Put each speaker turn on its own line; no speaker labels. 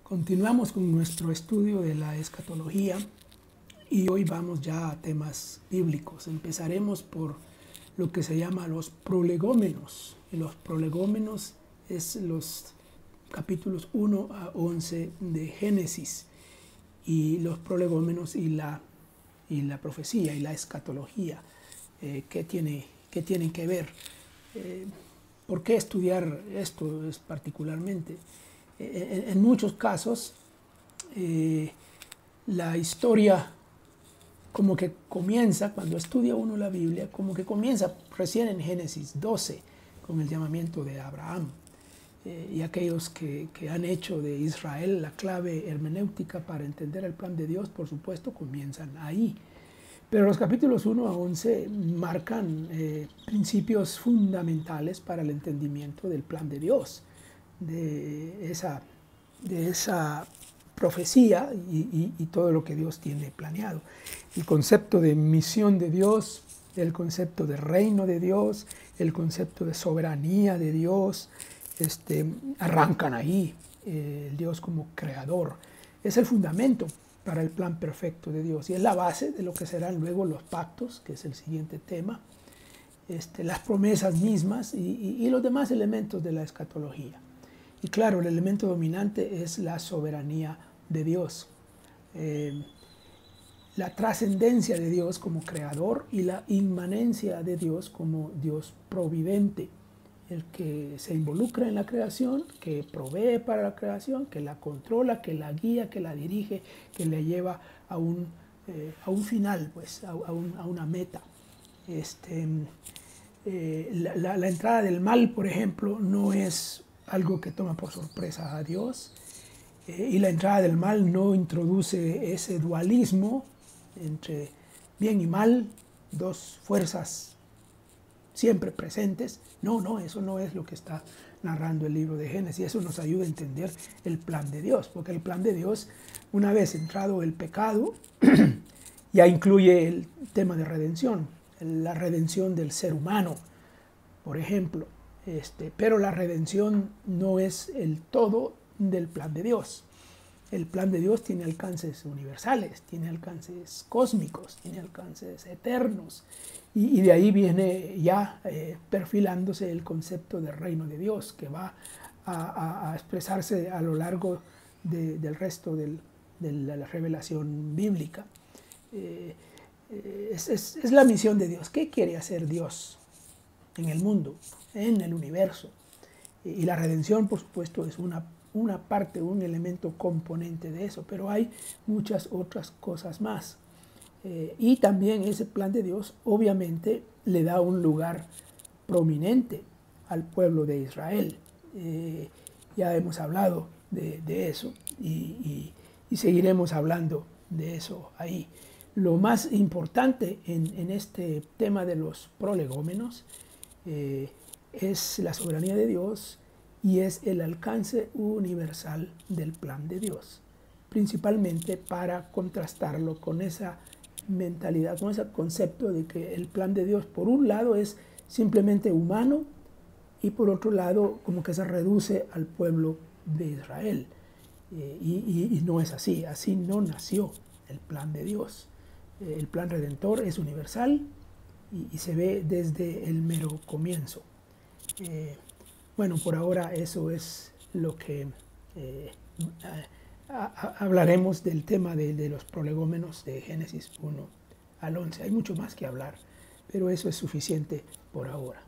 Continuamos con nuestro estudio de la escatología y hoy vamos ya a temas bíblicos. Empezaremos por lo que se llama los prolegómenos. Y los prolegómenos es los capítulos 1 a 11 de Génesis, y los prolegómenos y la profecía y la escatología. ¿Qué tienen que ver? ¿Por qué estudiar esto particularmente? En muchos casos, la historia como que comienza, cuando estudia uno la Biblia, como que comienza recién en Génesis 12, con el llamamiento de Abraham. Y aquellos que han hecho de Israel la clave hermenéutica para entender el plan de Dios, por supuesto, comienzan ahí. Pero los capítulos 1 a 11 marcan principios fundamentales para el entendimiento del plan de Dios, de esa profecía y todo lo que Dios tiene planeado. El concepto de misión de Dios, el concepto de reino de Dios, el concepto de soberanía de Dios, arrancan ahí. El Dios como creador es el fundamento para el plan perfecto de Dios y es la base de lo que serán luego los pactos, que es el siguiente tema, las promesas mismas y los demás elementos de la escatología. Y claro, el elemento dominante es la soberanía de Dios, la trascendencia de Dios como creador y la inmanencia de Dios como Dios providente, el que se involucra en la creación, que provee para la creación, que la controla, que la guía, que la dirige, que le lleva a un final, pues, a una meta. La entrada del mal, por ejemplo, no es algo que toma por sorpresa a Dios, y la entrada del mal no introduce ese dualismo entre bien y mal, dos fuerzas siempre presentes. No, eso no es lo que está narrando el libro de Génesis. Eso nos ayuda a entender el plan de Dios, porque el plan de Dios, una vez entrado el pecado, ya incluye el tema de redención, la redención del ser humano, por ejemplo. Pero la redención no es el todo del plan de Dios. El plan de Dios tiene alcances universales, tiene alcances cósmicos, tiene alcances eternos. Y de ahí viene ya perfilándose el concepto del reino de Dios, que va a expresarse a lo largo del resto de la revelación bíblica. Es la misión de Dios. ¿Qué quiere hacer Dios en el mundo, en el universo? Y la redención, por supuesto, es una parte, un elemento componente de eso, pero hay muchas otras cosas más. Y también ese plan de Dios obviamente le da un lugar prominente al pueblo de Israel. Ya hemos hablado de eso y seguiremos hablando de eso ahí. Lo más importante en este tema de los prolegómenos es la soberanía de Dios y es el alcance universal del plan de Dios, principalmente para contrastarlo con esa mentalidad, con ese concepto de que el plan de Dios, por un lado, es simplemente humano y por otro lado, como que se reduce al pueblo de Israel. Y no es así, así no nació el plan de Dios. El plan redentor es universal y se ve desde el mero comienzo. Bueno, por ahora eso es lo que hablaremos del tema de los prolegómenos de Génesis 1 al 11. Hay mucho más que hablar, pero eso es suficiente por ahora.